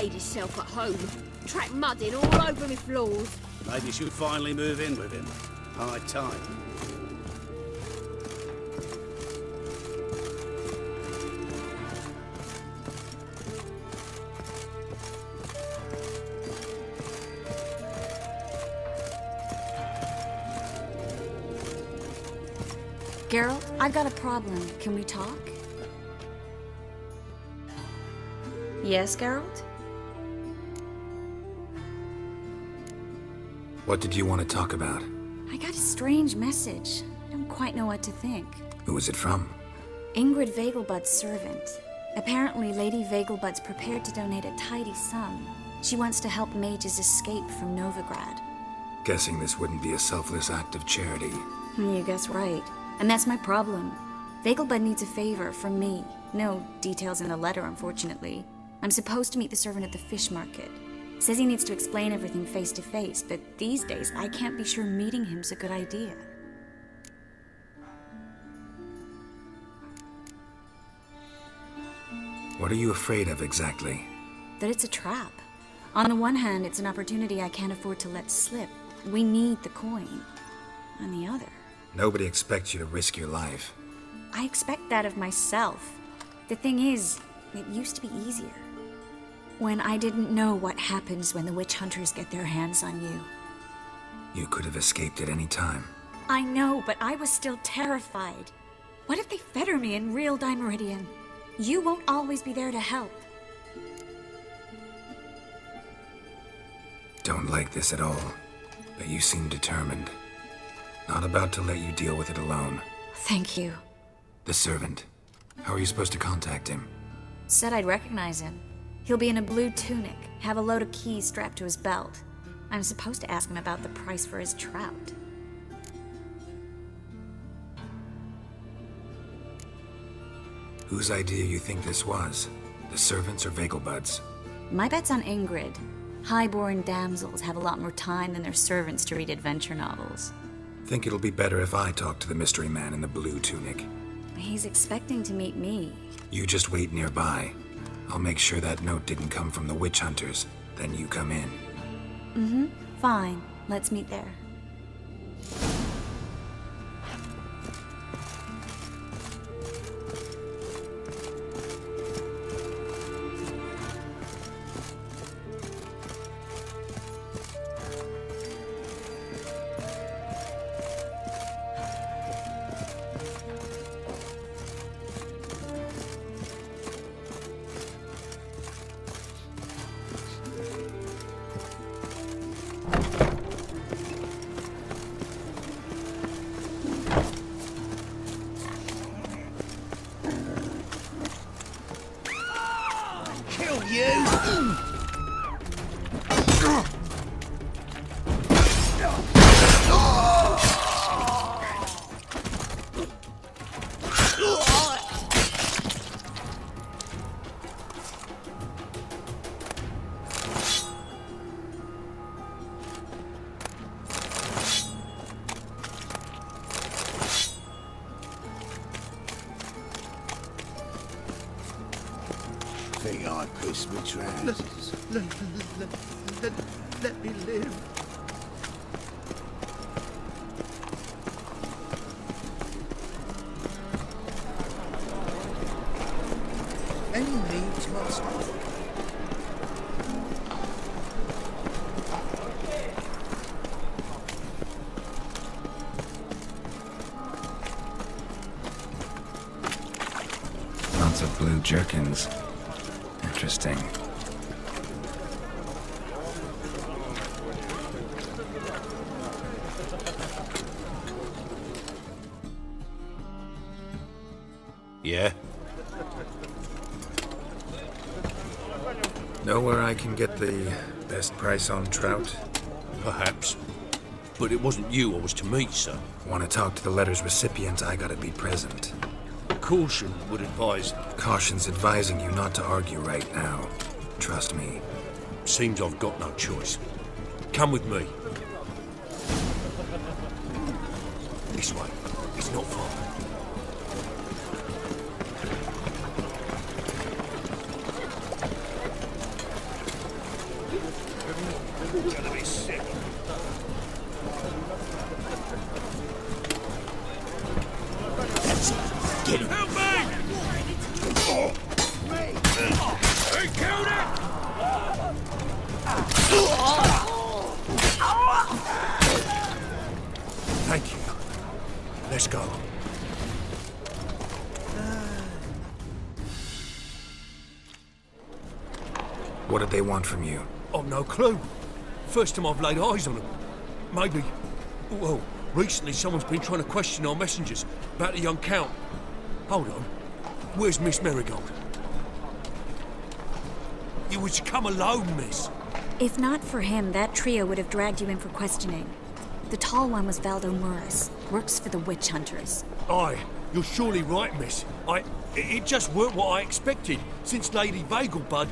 made himself at home. Track mudding all over me floors. Maybe you should finally move in with him. High time. Geralt, I've got a problem. Can we talk? Yes, Geralt? What did you want to talk about? I got a strange message. I don't quite know what to think. Who was it from? Ingrid Vegelbud's servant. Apparently, Lady Vegelbud's prepared to donate a tidy sum. She wants to help mages escape from Novigrad. Guessing this wouldn't be a selfless act of charity. You guess right. And that's my problem. Vegelbud needs a favor from me. No details in the letter, unfortunately. I'm supposed to meet the servant at the fish market. Says he needs to explain everything face to face, but these days I can't be sure meeting him's a good idea. What are you afraid of exactly? That it's a trap. On the one hand, it's an opportunity I can't afford to let slip. We need the coin. On the other... Nobody expects you to risk your life. I expect that of myself. The thing is, it used to be easier. When I didn't know what happens when the witch hunters get their hands on you. You could have escaped at any time. I know, but I was still terrified. What if they fetter me in real Dimeridian? You won't always be there to help. Don't like this at all, but you seem determined. Not about to let you deal with it alone. Thank you. The servant. How are you supposed to contact him? Said I'd recognize him. He'll be in a blue tunic, have a load of keys strapped to his belt. I'm supposed to ask him about the price for his trout. Whose idea you think this was? The servants or Vegelbud's? My bet's on Ingrid. High-born damsels have a lot more time than their servants to read adventure novels. Think it'll be better if I talk to the mystery man in the blue tunic. He's expecting to meet me. You just wait nearby. I'll make sure that note didn't come from the witch hunters. Then you come in. Mm-hmm. Fine. Let's meet there. Think I pissed me trans. Let me live. Any needs must have. Lots of blue jerkins. Interesting. Yeah? Know where I can get the best price on trout? Perhaps. But it wasn't you I was to meet, sir. Want to talk to the letter's recipient, I gotta be present. Caution would advise. Caution's advising you not to argue right now. Trust me. Seems I've got no choice. Come with me. This way. It's not far. gonna be sick. Get him! Help me! He killed it! Thank you. Let's go. What did they want from you? I've no clue. First time I've laid eyes on them. Maybe... Well, recently someone's been trying to question our messengers about the young Count. Hold on. Where's Miss Marigold? You was to come alone, miss. If not for him, that trio would have dragged you in for questioning. The tall one was Valdo Murris, works for the witch hunters. Aye, you're surely right, miss. It just weren't what I expected, since Lady Vegelbud...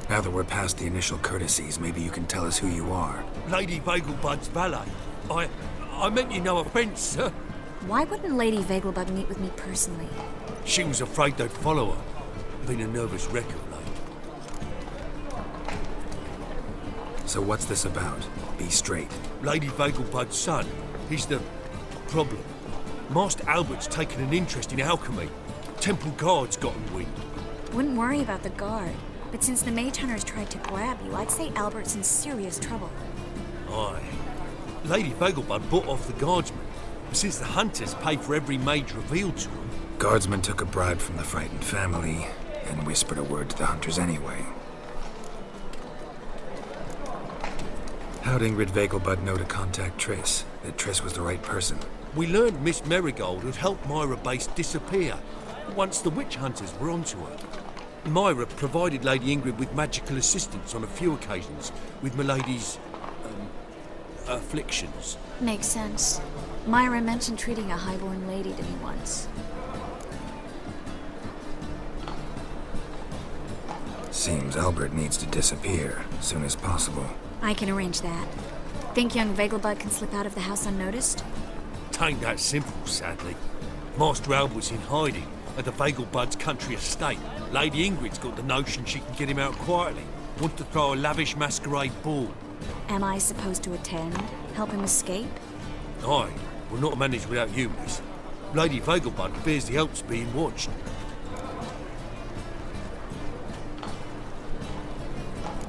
Now that we're past the initial courtesies, maybe you can tell us who you are. Lady Vegelbud's valet. I meant you no offence, sir. Why wouldn't Lady Vegelbud meet with me personally? She was afraid they'd follow her. Been a nervous wreck of late. So what's this about? Be straight. Lady Vegelbud's son, he's the problem. Master Albert's taken an interest in alchemy. Temple guards gotten wind. Wouldn't worry about the guard, but since the mage hunters tried to grab you, I'd say Albert's in serious trouble. Aye. Lady Vegelbud bought off the guardsmen, since the hunters pay for every mage revealed to them. Guardsmen took a bribe from the frightened family and whispered a word to the hunters anyway. How'd Ingrid Vegelbud know to contact Triss? That Triss was the right person? We learned Miss Marigold had helped Myra Base disappear once the witch hunters were onto her. Myra provided Lady Ingrid with magical assistance on a few occasions with Milady's... afflictions. Makes sense. Myra mentioned treating a highborn lady to me once. Seems Albert needs to disappear as soon as possible. I can arrange that. Think young Vegelbud can slip out of the house unnoticed? Tain't that simple, sadly. Master Albert's in hiding at the Vegelbud's country estate. Lady Ingrid's got the notion she can get him out quietly. Want to throw a lavish masquerade ball. Am I supposed to attend? Help him escape? Aye, we'll not manage without you, miss. Lady Vegelbud fears the Alps being watched.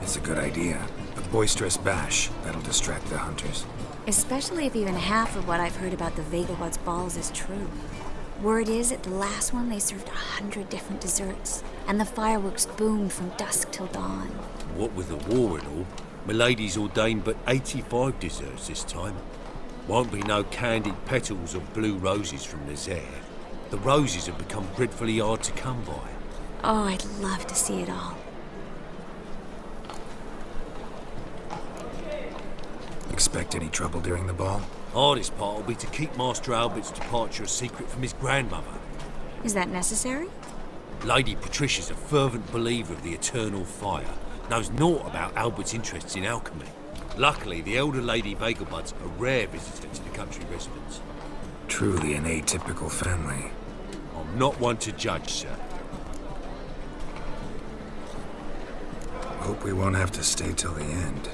It's a good idea. A boisterous bash, that'll distract the hunters. Especially if even half of what I've heard about the Vegelbud's balls is true. Word is, at the last one they served 100 different desserts, and the fireworks boomed from dusk till dawn. What with the war and all, Milady's ordained but 85 desserts this time. Won't be no candied petals or blue roses from Nazaire. The roses have become dreadfully hard to come by. Oh, I'd love to see it all. Expect any trouble during the ball? Hardest part will be to keep Master Albert's departure a secret from his grandmother. Is that necessary? Lady Patricia's a fervent believer of the eternal fire, knows naught about Albert's interests in alchemy. Luckily, the elder Lady Vegelbud's a rare visitor to the country residence. Truly an atypical family. I'm not one to judge, sir. Hope we won't have to stay till the end.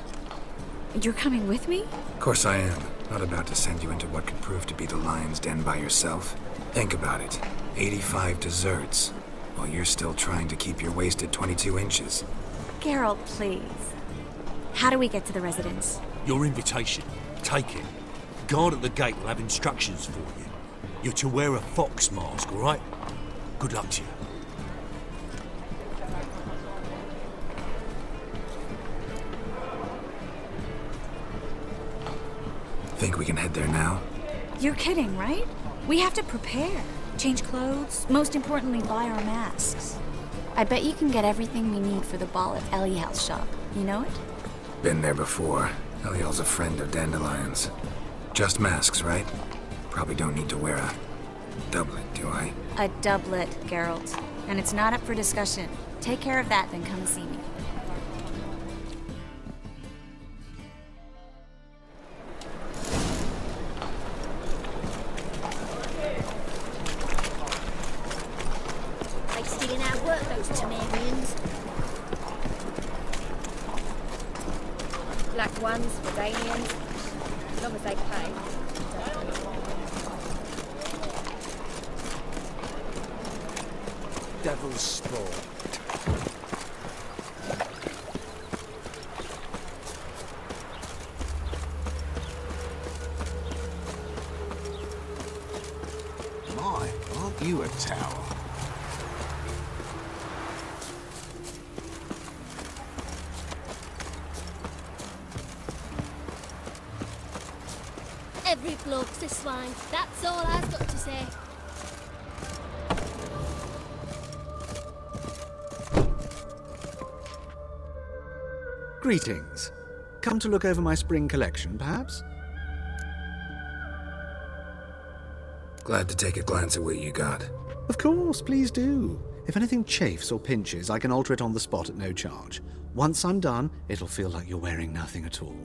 You're coming with me? Of course I am. Not about to send you into what could prove to be the lion's den by yourself. Think about it. 85 desserts, while you're still trying to keep your waist at 22 inches. Geralt, please. How do we get to the residence? Your invitation. Take it. Guard at the gate will have instructions for you. You're to wear a fox mask, all right? Good luck to you. Think we can head there now? You're kidding, right? We have to prepare. Change clothes. Most importantly, buy our masks. I bet you can get everything we need for the ball at Eliel's shop. You know it? Been there before. Eliel's a friend of Dandelion's. Just masks, right? Probably don't need to wear a doublet, do I? A doublet, Geralt. And it's not up for discussion. Take care of that, then come see me. They still in our work, those Temerians. Black ones for Danians, as long as they pay. Devil's spawn. My, aren't you a tower? Every bloke's a swine. That's all I've got to say. Greetings. Come to look over my spring collection, perhaps? Glad to take a glance at what you got. Of course, please do. If anything chafes or pinches, I can alter it on the spot at no charge. Once I'm done, it'll feel like you're wearing nothing at all.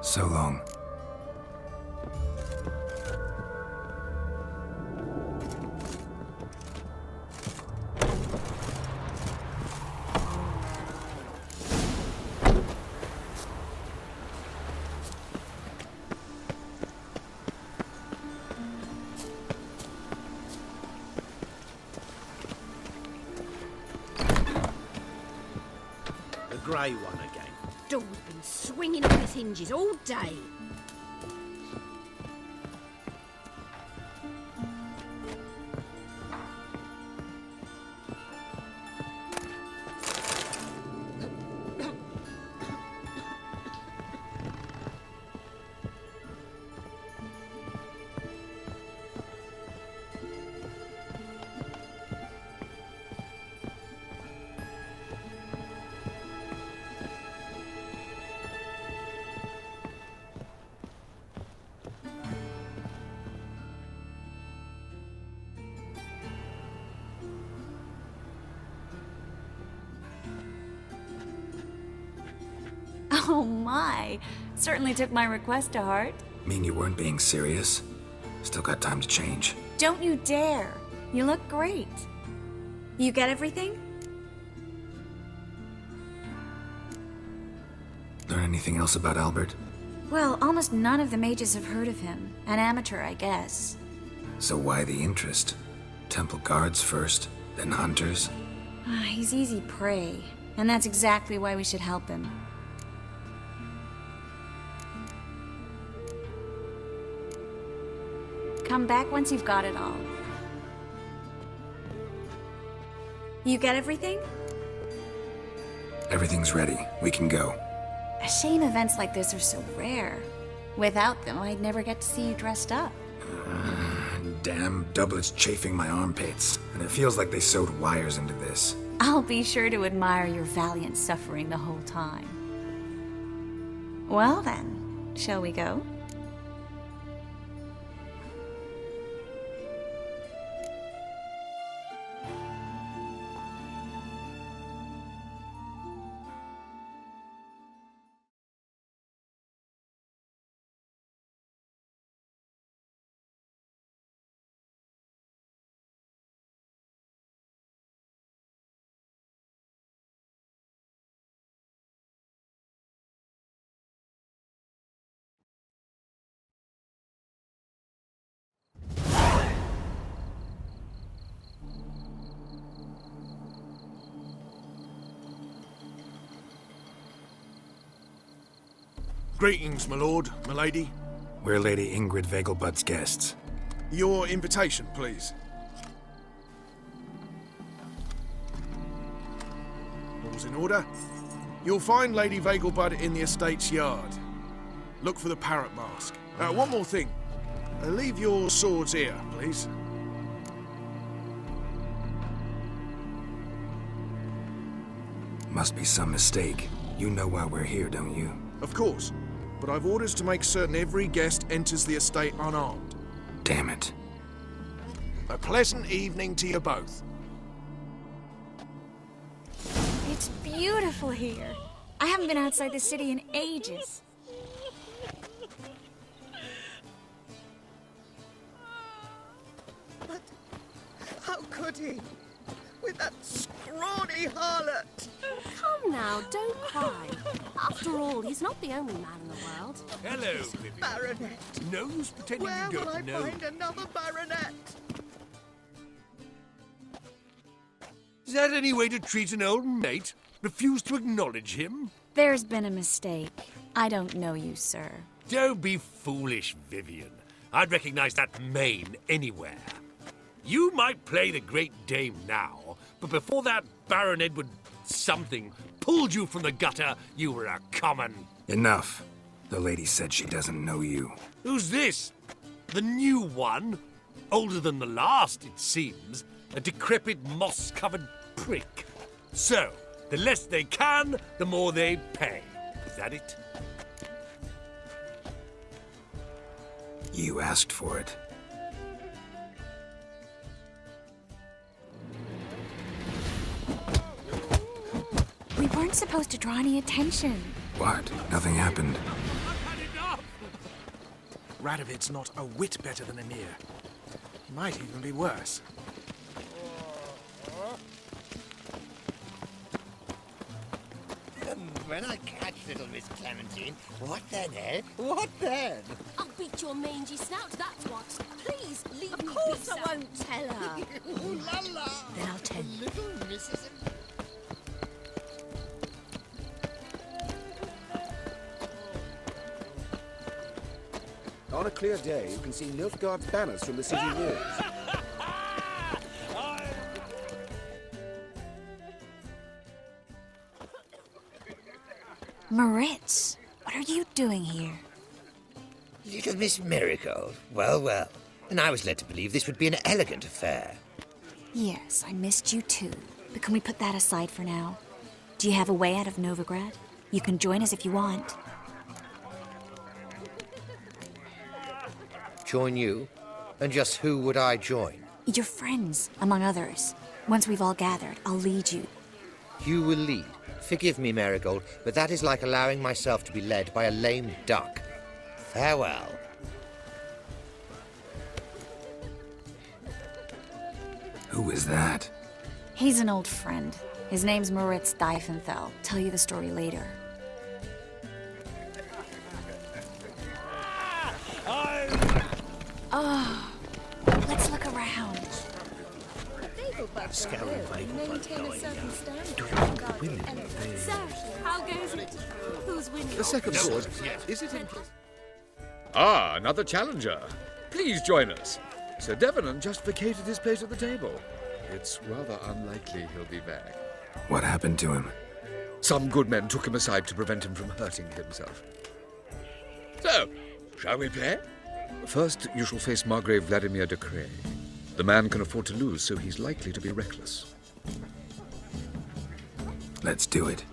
So long. The grey one again. Door's been swinging on its hinges all day. Oh my! Certainly took my request to heart. Mean you weren't being serious? Still got time to change. Don't you dare! You look great. You get everything? Learn anything else about Albert? Well, almost none of the mages have heard of him. An amateur, I guess. So why the interest? Temple guards first, then hunters? He's easy prey, and that's exactly why we should help him. Come back once you've got it all. You get everything? Everything's ready. We can go. A shame events like this are so rare. Without them, I'd never get to see you dressed up. Damn doublets chafing my armpits. And it feels like they sewed wires into this. I'll be sure to admire your valiant suffering the whole time. Well then, shall we go? Greetings, my lord, my lady. We're Lady Ingrid Vegelbud's guests. Your invitation, please. All's in order. You'll find Lady Vegelbud in the estate's yard. Look for the parrot mask. One more thing. Leave your swords here, please. Must be some mistake. You know why we're here, don't you? Of course. But I've orders to make certain every guest enters the estate unarmed. Damn it. A pleasant evening to you both. It's beautiful here. I haven't been outside the city in ages. But how could he? With that scrawny harlot! Come now, don't cry. After all, he's not the only man in the world. Hello, Vivian. Baronet! No use pretending Where you will I don't know. find another baronet? Is that any way to treat an old mate? Refuse to acknowledge him? There's been a mistake. I don't know you, sir. Don't be foolish, Vivian. I'd recognize that mane anywhere. You might play the Great Dame now, but before that Baron Edward something pulled you from the gutter, you were a common... Enough. The lady said she doesn't know you. Who's this? The new one? Older than the last, it seems. A decrepit, moss-covered prick. So, the less they can, the more they pay. Is that it? You asked for it. We weren't supposed to draw any attention. What? Nothing happened. Radovid's not a whit better than Emir. He might even be worse. When I catch little Miss Clementine, what then, eh? What then? I'll beat your mangy snout, that's what. Please, leave me Of course be, sir. I won't tell her. Ooh la la! Then I'll tell you. Little Mrs. On a clear day, you can see Nilfgaard's banners from the city walls. Moritz, what are you doing here? Little Miss Marigold. Well, well. And I was led to believe this would be an elegant affair. Yes, I missed you too. But can we put that aside for now? Do you have a way out of Novigrad? You can join us if you want. Join you? And just who would I join? Your friends, among others. Once we've all gathered, I'll lead you. You will lead. Forgive me, Marigold, but that is like allowing myself to be led by a lame duck. Farewell. Who is that? He's an old friend. His name's Moritz Diefenthal. Tell you the story later. Oh, let's look around. Scary maintain a certain standard. Sir, how goes it? Who's winning? The second sword, is it in... Ah, another challenger. Please join us. Sir Devenant just vacated his place at the table. It's rather unlikely he'll be back. What happened to him? Some good men took him aside to prevent him from hurting himself. So, shall we play? First, you shall face Margrave Vladimir de Cray. The man can afford to lose, so he's likely to be reckless. Let's do it.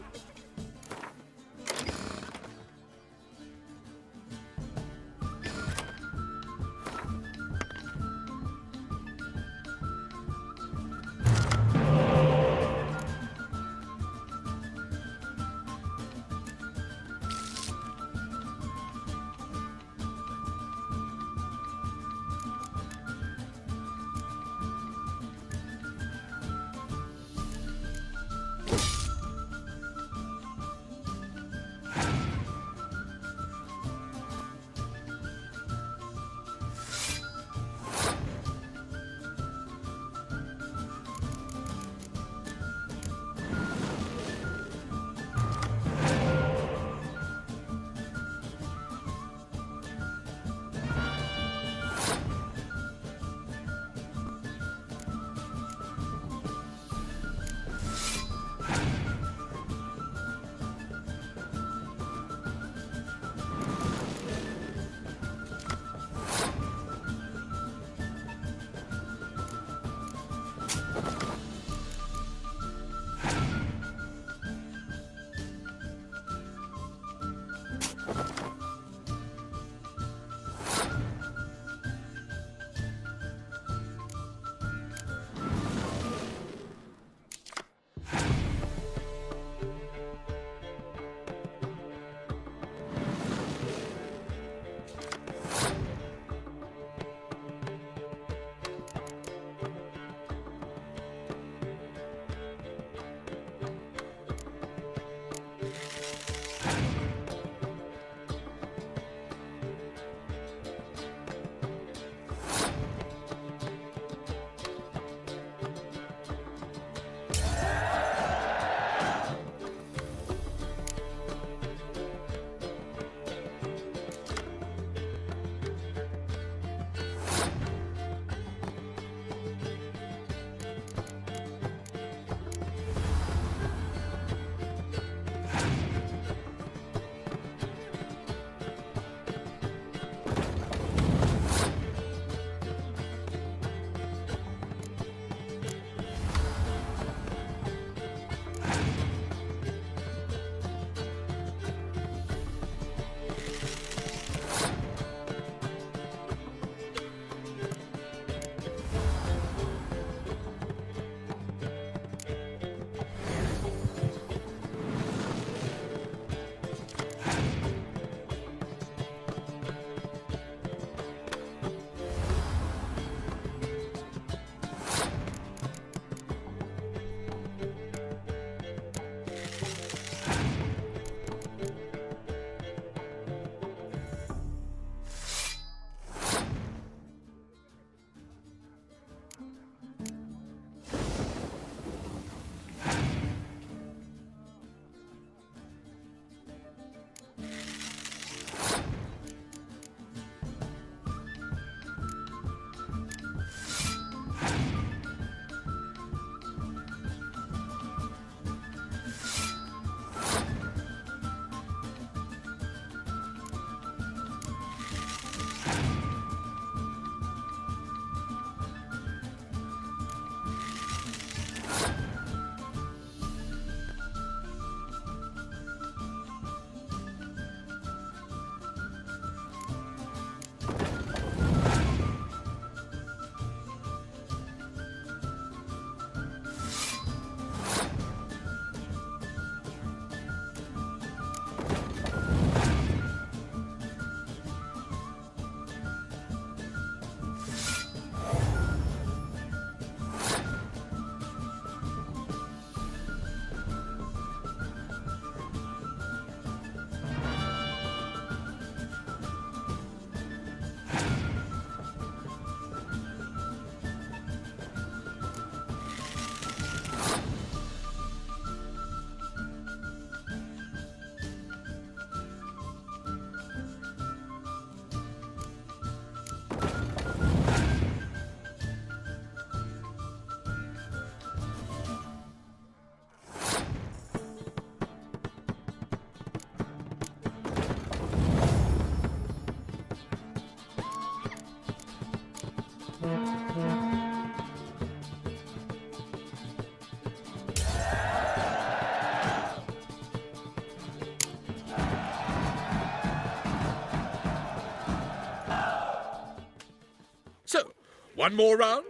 One more round?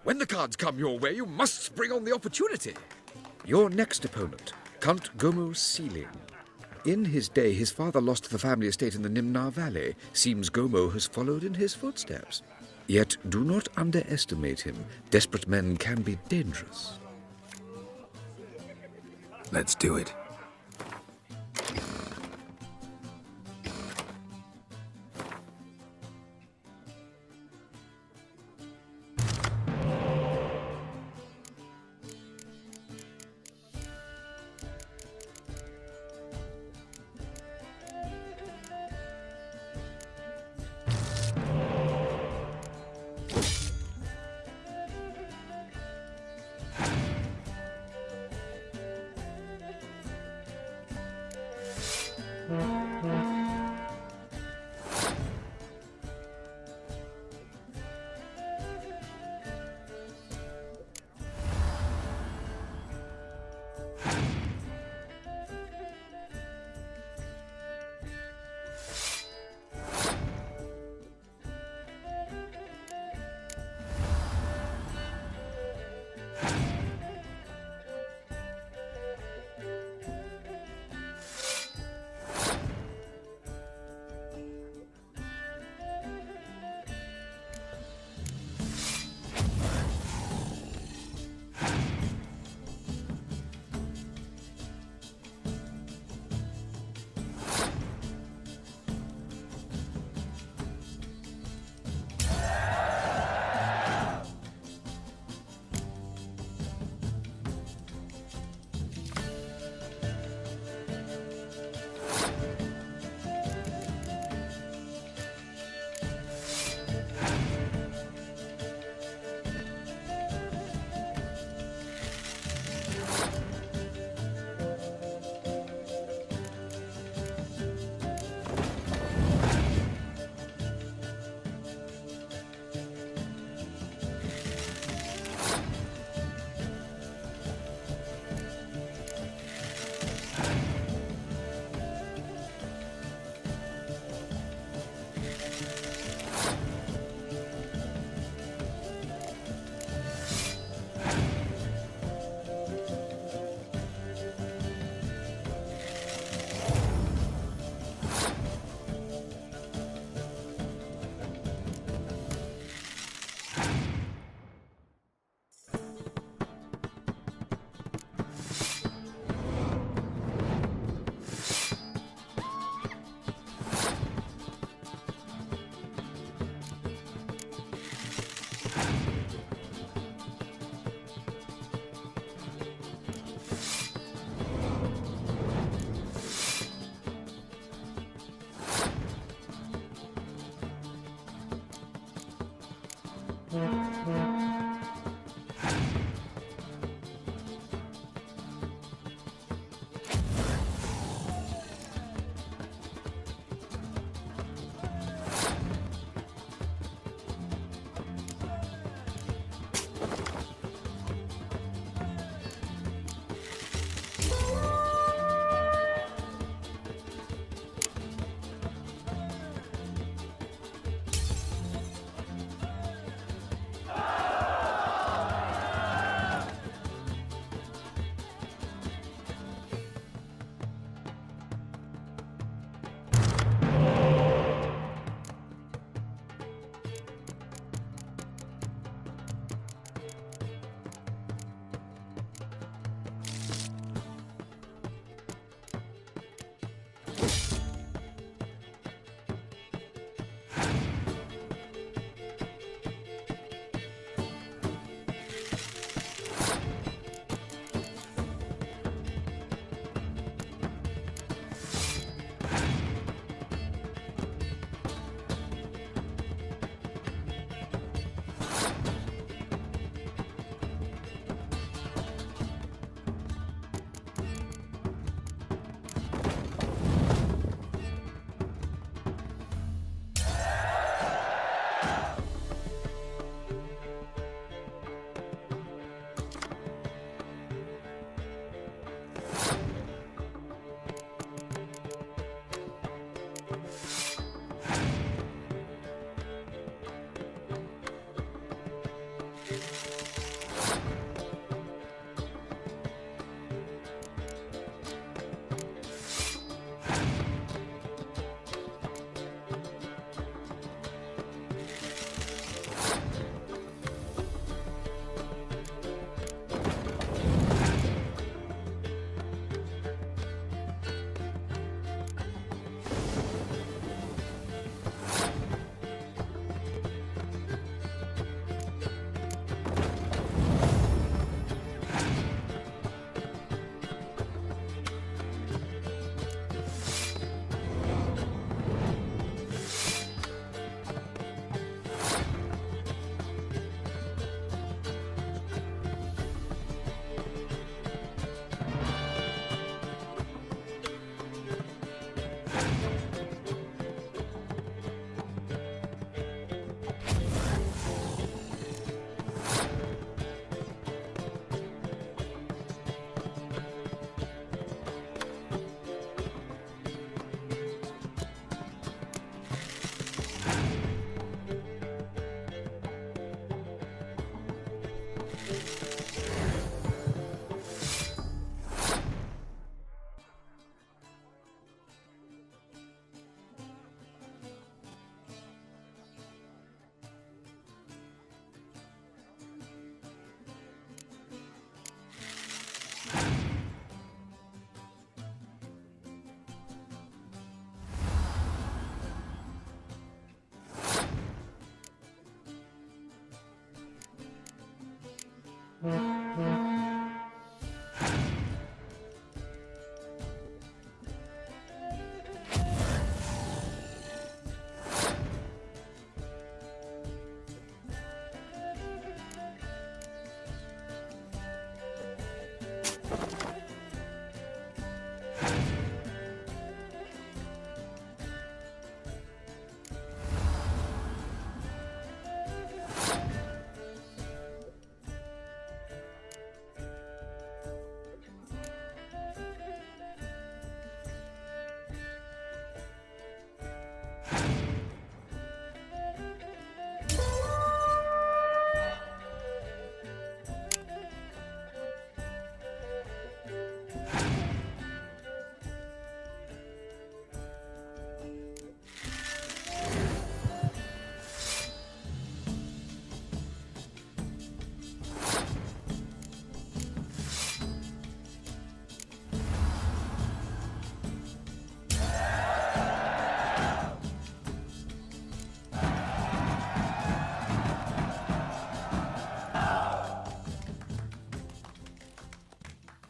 When the cards come your way, you must spring on the opportunity. Your next opponent, Count Gomo Sealing. In his day, his father lost the family estate in the Nimnar Valley. Seems Gomo has followed in his footsteps. Yet do not underestimate him. Desperate men can be dangerous. Let's do it.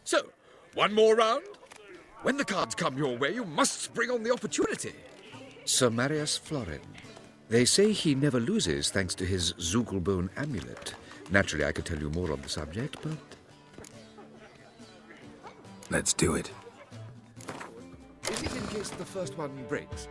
So, one more round? When the cards come your way, you must spring on the opportunity. Sir Marius Florin. They say he never loses thanks to his Zugelbone amulet. Naturally, I could tell you more on the subject, but... Let's do it. Is it in case the first one breaks?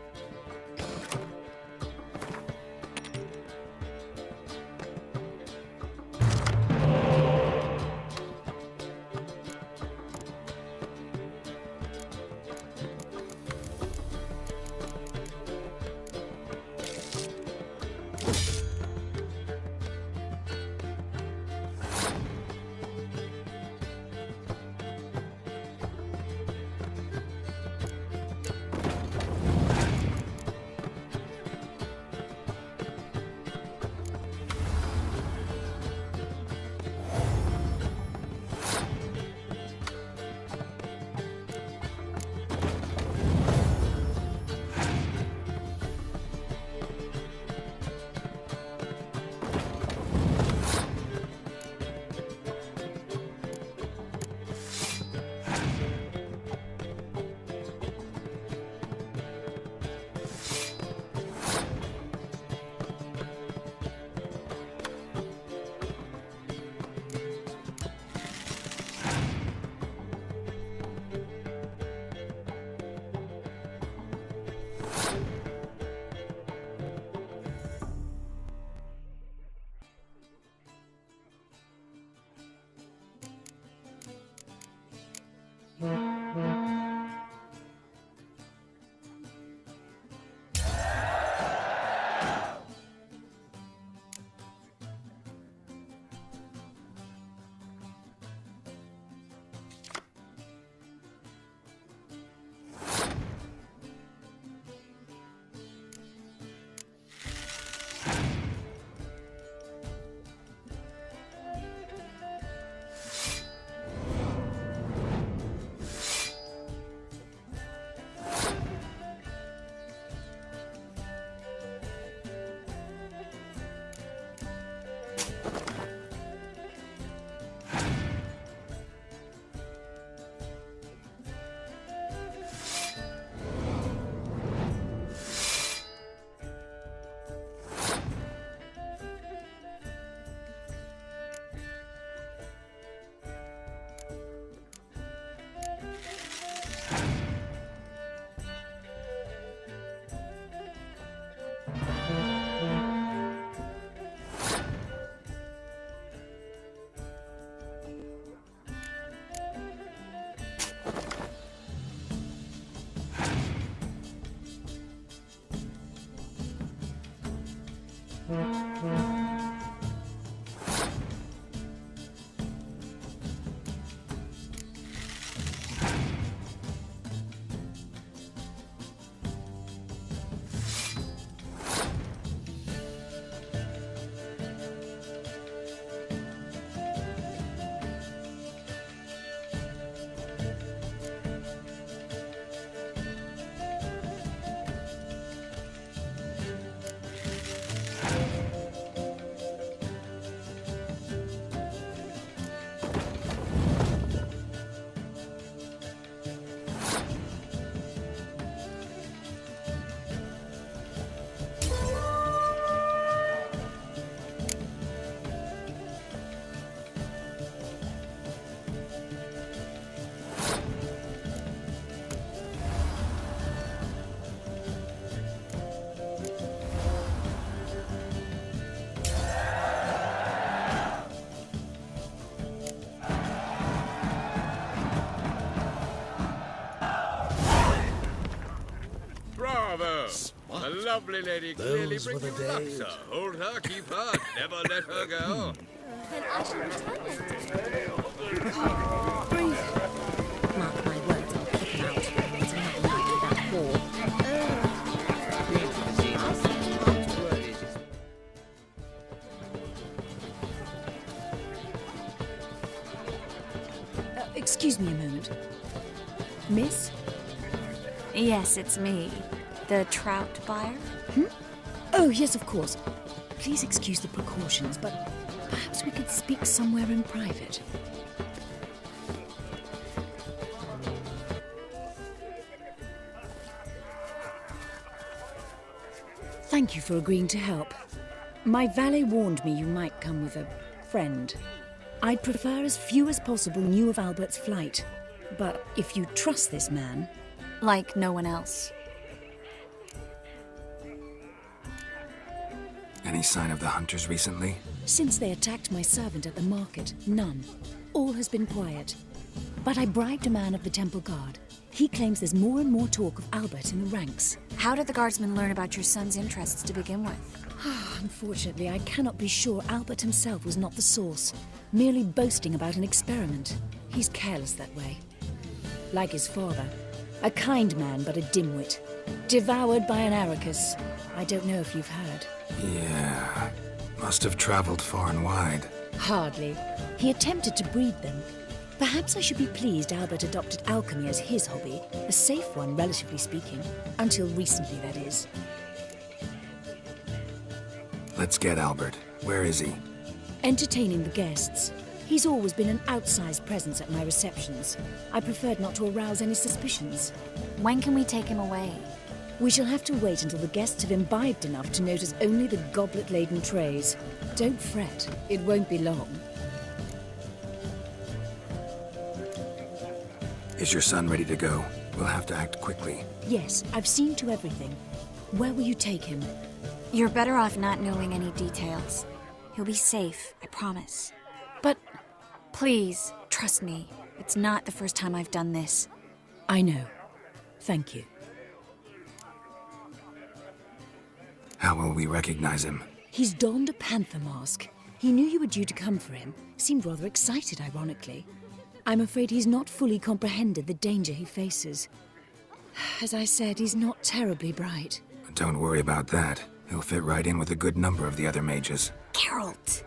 Bravo! A lovely lady clearly brings you luck, sir. Hold her, keep her, never let her go. Then I shall return later. Mark my words, I'll kick him out. It's another night with that whore. Excuse me a moment. Miss? Yes, it's me. The trout buyer? Oh, yes, of course. Please excuse the precautions, but perhaps we could speak somewhere in private. Thank you for agreeing to help. My valet warned me you might come with a friend. I'd prefer as few as possible knew of Albert's flight. But if you trust this man... Like no one else. Any sign of the hunters recently? Since they attacked my servant at the market, none. All has been quiet. But I bribed a man of the Temple Guard. He claims there's more and more talk of Albert in the ranks. How did the guardsmen learn about your son's interests to begin with? Unfortunately, I cannot be sure Albert himself was not the source, merely boasting about an experiment. He's careless that way. Like his father, a kind man but a dimwit. Devoured by an Arachus. I don't know if you've heard. Yeah, must have traveled far and wide. Hardly. He attempted to breed them. Perhaps I should be pleased Albert adopted alchemy as his hobby, a safe one, relatively speaking. Until recently, that is. Let's get Albert. Where is he? Entertaining the guests. He's always been an outsized presence at my receptions. I preferred not to arouse any suspicions. When can we take him away? We shall have to wait until the guests have imbibed enough to notice only the goblet-laden trays. Don't fret, it won't be long. Is your son ready to go? We'll have to act quickly. Yes, I've seen to everything. Where will you take him? You're better off not knowing any details. He'll be safe, I promise. But... Please, trust me. It's not the first time I've done this. I know. Thank you. How will we recognize him? He's donned a panther mask. He knew you were due to come for him. Seemed rather excited, ironically. I'm afraid he's not fully comprehended the danger he faces. As I said, he's not terribly bright. Don't worry about that. He'll fit right in with a good number of the other mages. Geralt!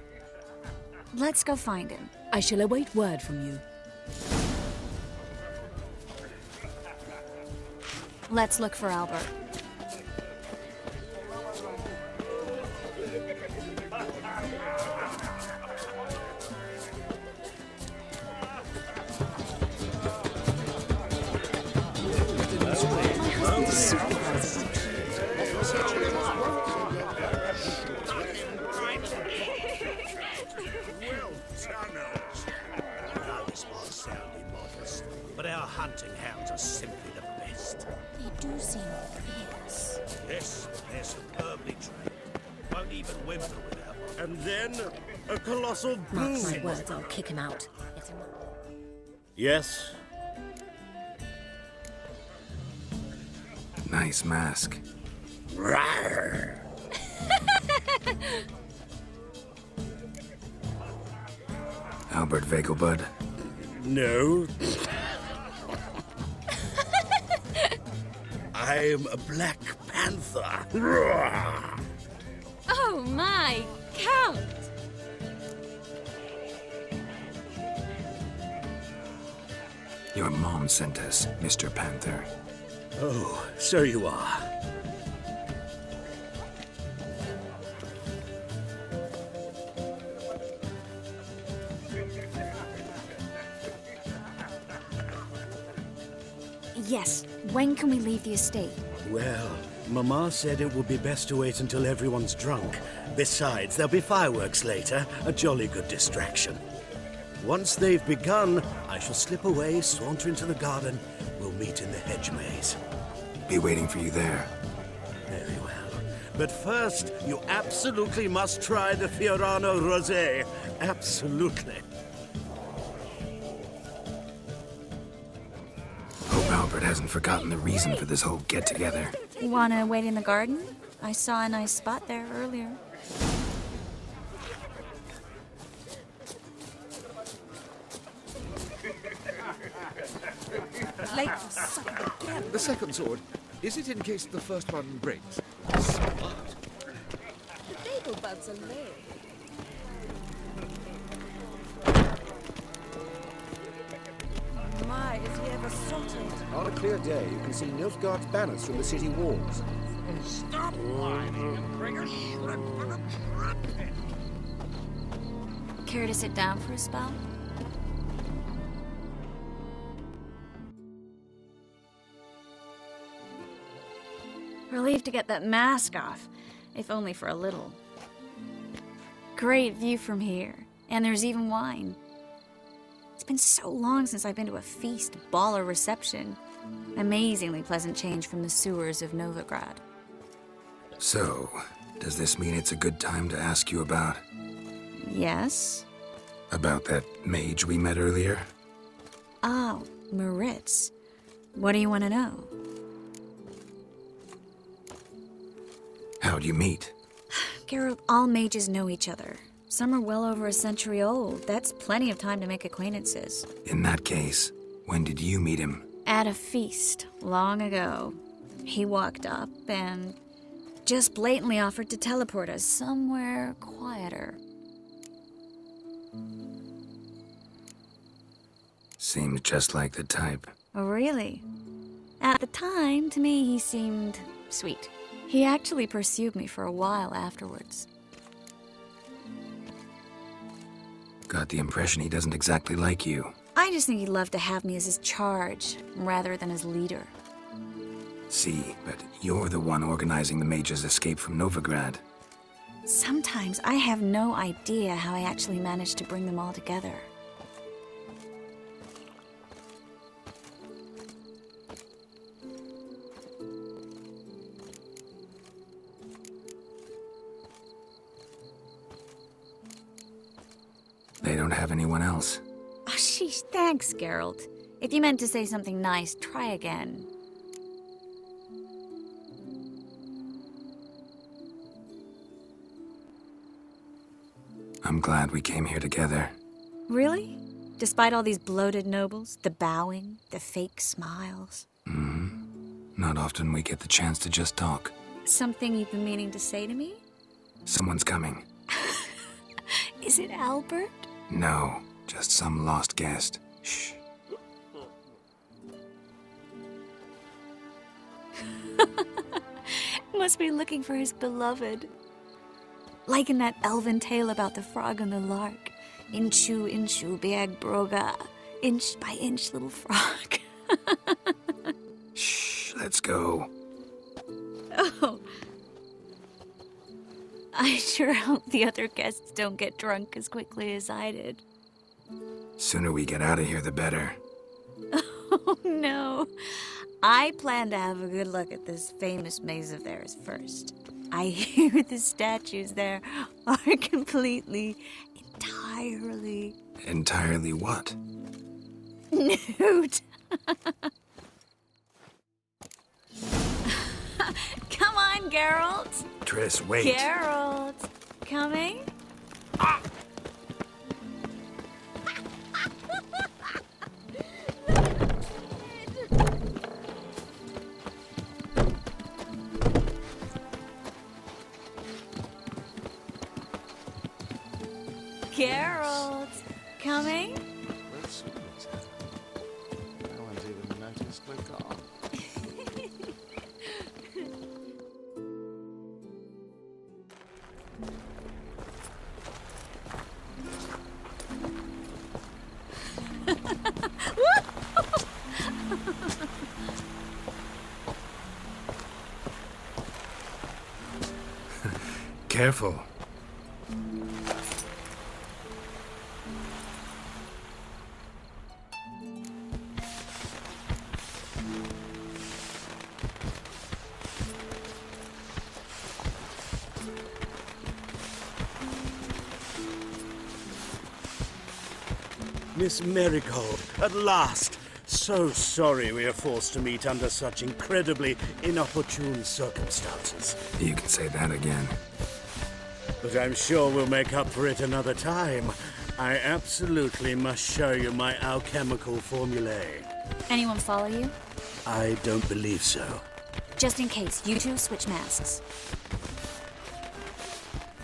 Let's go find him. I shall await word from you. Let's look for Albert. But our hunting hounds are simply the best. They do seem fierce. Yes, they're superbly trained. Won't even whimper without one. And then a colossal boom. Mark my words, I'll kick him out. Yes? Nice mask. Albert Vegelbud? No. I'm a Black Panther. Oh my, Count! Your mom sent us, Mr. Panther. Oh, so you are. Yes. When can we leave the estate? Well, Mama said it would be best to wait until everyone's drunk. Besides, there'll be fireworks later, a jolly good distraction. Once they've begun, I shall slip away, saunter into the garden. We'll meet in the hedge maze. Be waiting for you there. Very well. But first, you absolutely must try the Fiorano Rosé. Absolutely. Hope Albert hasn't forgotten the reason for this whole get-together. Wanna wait in the garden? I saw a nice spot there earlier. The second sword, is it in case the first one breaks? The bagel buds are lame. My, is he ever sorted? On a clear day, you can see Nilfgaard's banners from the city walls. Stop whining and bring a shrimp and a trumpet. Care to sit down for a spell? Relieved to get that mask off, if only for a little. Great view from here, and there's even wine. It's been so long since I've been to a feast, ball, or reception. Amazingly pleasant change from the sewers of Novigrad. So, does this mean it's a good time to ask you about... Yes? About that mage we met earlier? Oh, Maritz. What do you want to know? How'd you meet? Geralt, all mages know each other. Some are well over a century old. That's plenty of time to make acquaintances. In that case, when did you meet him? At a feast, long ago. He walked up and just blatantly offered to teleport us somewhere quieter. Seems just like the type. Oh, really? At the time, to me, he seemed sweet. He actually pursued me for a while afterwards. Got the impression he doesn't exactly like you. I just think he'd love to have me as his charge, rather than his leader. See, but you're the one organizing the mage's escape from Novigrad. Sometimes I have no idea how I actually managed to bring them all together. They don't have anyone else. Oh, sheesh, thanks, Geralt. If you meant to say something nice, try again. I'm glad we came here together. Really? Despite all these bloated nobles, the bowing, the fake smiles. Not often we get the chance to just talk. Something you've been meaning to say to me? Someone's coming. Is it Albert? No, just some lost guest. Shh. Must be looking for his beloved. Like in that elven tale about the frog and the lark. Inchu, inchu, biag broga. Inch by inch, little frog. Shh, let's go. Oh. I sure hope the other guests don't get drunk as quickly as I did. Sooner we get out of here, the better. Oh, no. I plan to have a good look at this famous maze of theirs first. I hear the statues there are entirely... Entirely what? Nude. Come on, Geralt. Triss, wait. Geralt. Coming? Geralt. Coming? No one's even noticed we're gone. Careful. Miss Marigold, at last! so sorry we are forced to meet under such incredibly inopportune circumstances. You can say that again. But I'm sure we'll make up for it another time. I absolutely must show you my alchemical formulae. Anyone follow you? I don't believe so. Just in case, you two switch masks.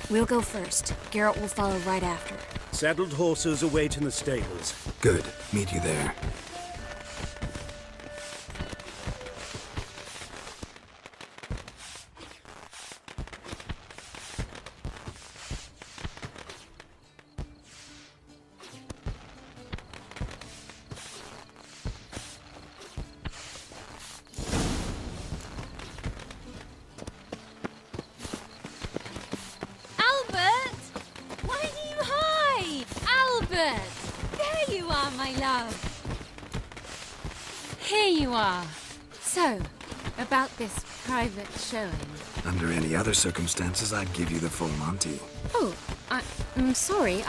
We'll go first. Garrett will follow right after. Saddled horses await in the stables. Good. Meet you there. There you are, my love. Here you are. So, about this private showing. Under any other circumstances, I'd give you the full Monty. Oh, I'm sorry,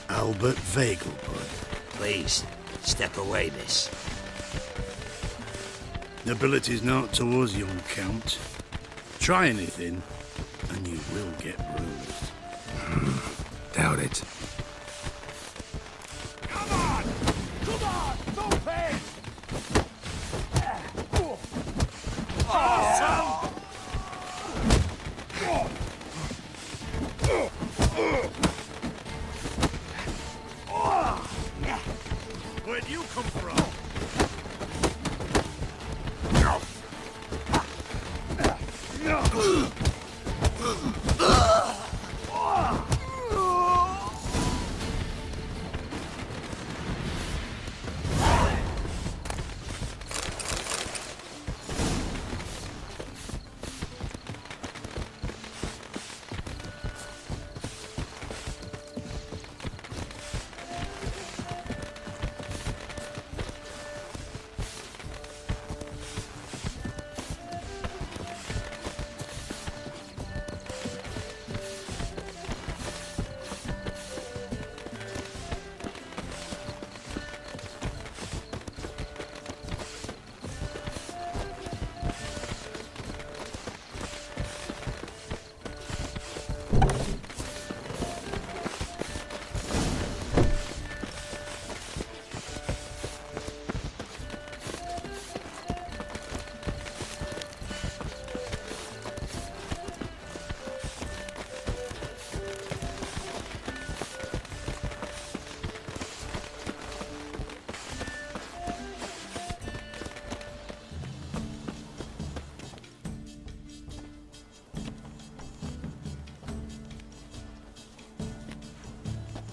Albert Vegelbud. Please, step away, miss. Nobility's not towards young Count. Try anything, and you will get bruised. Doubt it. Come on! Come on! Don't pay! Where'd you come from?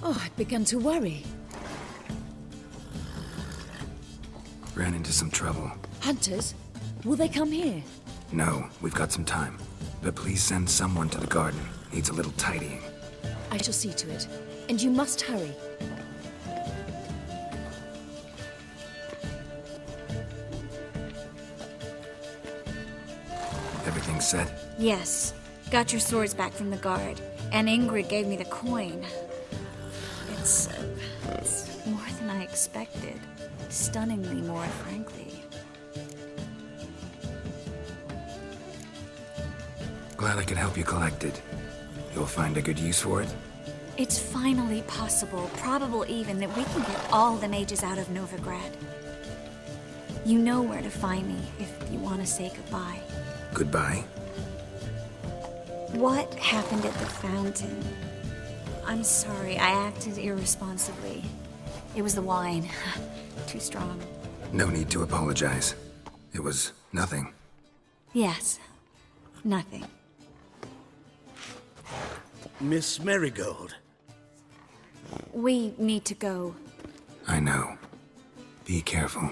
Oh, I'd begun to worry. Ran into some trouble. Hunters? Will they come here? No, we've got some time. But please send someone to the garden. Needs a little tidying. I shall see to it. And you must hurry. Everything set? Yes. Got your swords back from the guard. And Ingrid gave me the coin. It's more than I expected. Stunningly more, frankly. Glad I could help you collect it. You'll find a good use for it? It's finally possible, probable even, that we can get all the mages out of Novigrad. You know where to find me if you want to say goodbye. Goodbye? What happened at the fountain? I'm sorry, I acted irresponsibly. It was the wine. Too strong. No need to apologize. It was nothing. Yes. Nothing. Miss Marigold. We need to go. I know. Be careful.